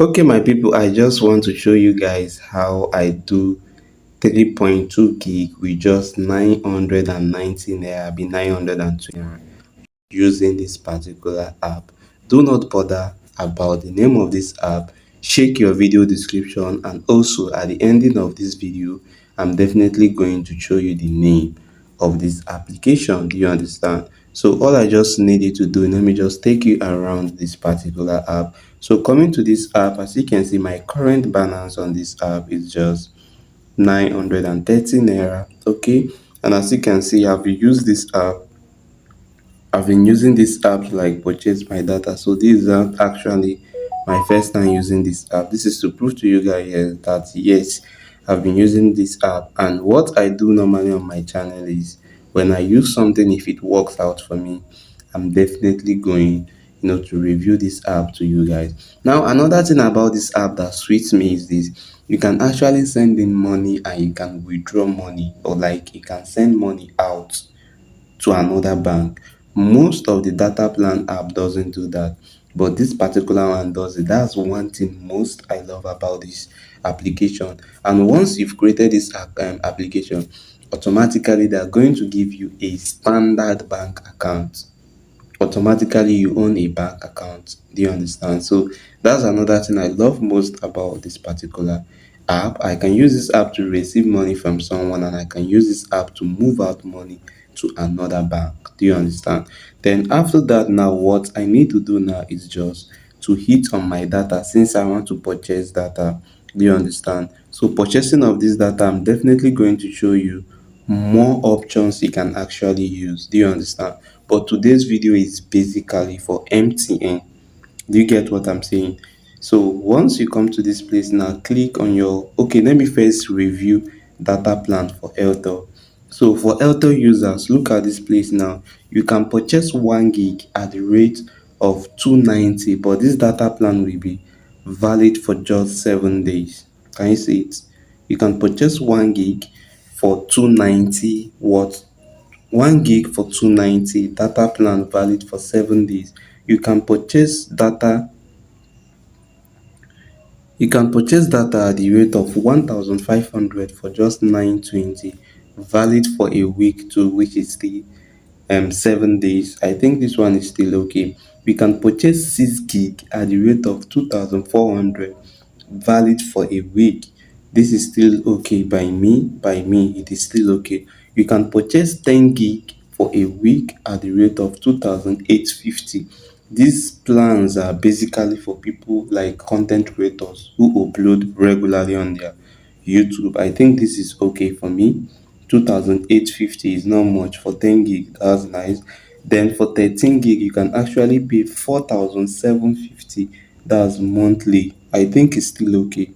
Okay, my people, I just want to show you guys how I do 3.2 gig with just 990 naira, be 920 naira using this particular app. Do not bother about the name of this app. Check your video description, and also at the ending of this video, I'm definitely going to show you the name of this application. Do you understand? So all I just need you to do, let me just take you around this particular app. So coming to this app, as you can see, my current balance on this app is just 930 naira. Okay, and as you can see, I've used this app. I've been using this app to like purchase my data. So this is not actually my first time using this app. This is to prove to you guys that yes, I've been using this app. And what I do normally on my channel is when I use something, if it works out for me, I'm definitely going, to review this app to you guys. Now, another thing about this app that suits me is this: you can actually send in money and you can withdraw money, or like you can send money out to another bank. Most of the data plan app doesn't do that, but this particular one does it. That's one thing most I love about this application. And once you've created this application, automatically they're going to give you a standard bank account. Automatically you own a bank account. Do you understand? So that's another thing I love most about this particular app. I can use this app to receive money from someone, and I can use this app to move out money to another bank. Do you understand? Then after that, now what I need to do now is just to hit on my data, since I want to purchase data. Do you understand? So purchasing of this data, I'm definitely going to show you more options you can actually use. Do you understand? But today's video is basically for MTN. Do you get what I'm saying? So once you come to this place now, click on your, okay, let me first review data plan for AIRTEL. So for AIRTEL users, look at this place now. You can purchase 1 gig at the rate of 290, but this data plan will be valid for just 7 days. Can you see it? You can purchase 1 gig for 290. What? 1 gig for 290, data plan valid for 7 days. You can purchase data you can purchase data at the rate of 1500 for just 920, valid for a week too, which is the 7 days. I think this one is still okay. We can purchase 6 gig at the rate of 2400, valid for a week. This is still okay by me it is still okay. You can purchase 10 gig for a week at the rate of 2850. These plans are basically for people like content creators who upload regularly on their YouTube. I think this is okay for me. 2850 is not much for 10 gig. That's nice. Then for 13 gig, you can actually pay 4750. That's monthly. I think it's still okay.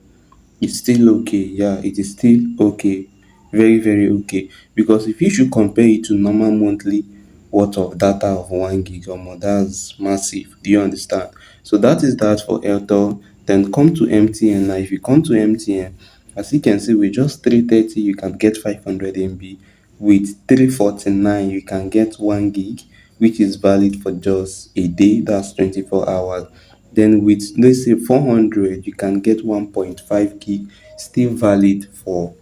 It's still okay. Yeah, it is still okay. Very, very okay. Because if you should compare it to normal monthly worth of data of 1 gig or more, that's massive. Do you understand? So that is that for Airtel. Then come to MTN. Now, if you come to MTN, as you can see, with just 330, you can get 500 MB. With 349, you can get 1 gig, which is valid for just a day. That's 24 hours. Then with, let's say, 400, you can get 1.5 gig, still valid for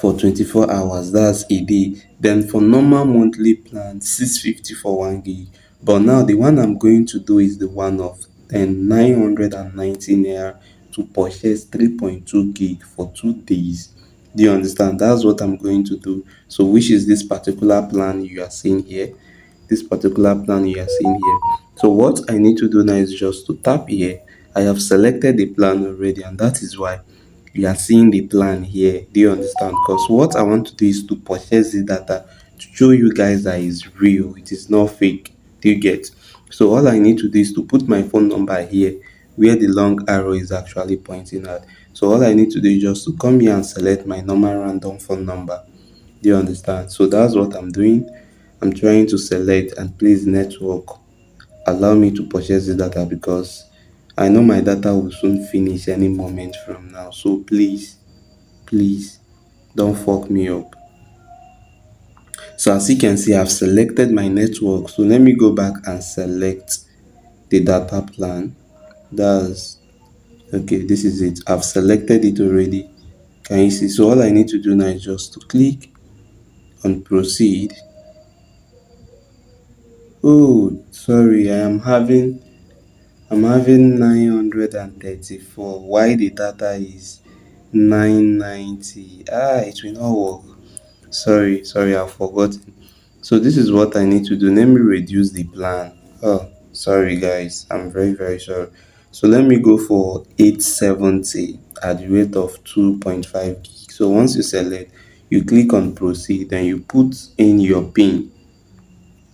24 hours. That's a day. Then for normal monthly plan, 650 for 1 gig. But now the one I'm going to do is the one of 990 naira to purchase 3.2 gig for 2 days. Do you understand? That's what I'm going to do. So which is this particular plan you are seeing here? This particular plan you are seeing here. So what I need to do now is just to tap here. I have selected the plan already, and that is why you are seeing the plan here. Do you understand? Because what I want to do is to purchase the data to show you guys that it's real, it is not fake. Do you get? So all I need to do is to put my phone number here where the long arrow is actually pointing at. So all I need to do is just to come here and select my normal random phone number. Do you understand? So that's what I'm doing. I'm trying to select, and please network allow me to purchase the data, because I know my data will soon finish any moment from now. So please don't fuck me up. So as you can see, I've selected my network. So let me go back and select the data plan. That's Okay, this is it. I've selected it already. Can you see? So all I need to do now is just to click on proceed. Oh, sorry, I'm having 934. Why the data is 990? It will not work. Sorry, I've forgotten. So this is what I need to do. Let me reduce the plan. Oh, sorry guys. I'm very, very sorry. So let me go for 870 at the rate of 2.5 gig. So once you select, you click on proceed, then you put in your PIN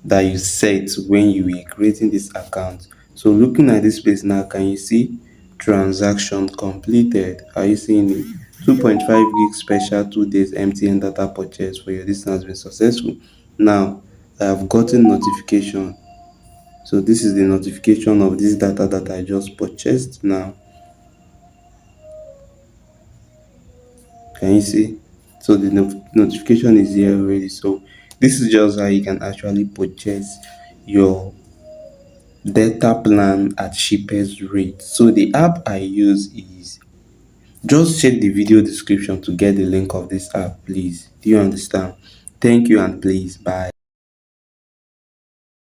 that you set when you were creating this account. So looking at this place now, can you see transaction completed? Are you seeing it? 2.5 gig special 2 days MTN data purchase for your distance has been successful. Now I have gotten notification. So this is the notification of this data that I just purchased. Now can you see? So the notification is here already. So this is just how you can actually purchase your data plan at cheapest rate. So the app I use is, just check the video description to get the link of this app, please. Do you understand? Thank you and please bye.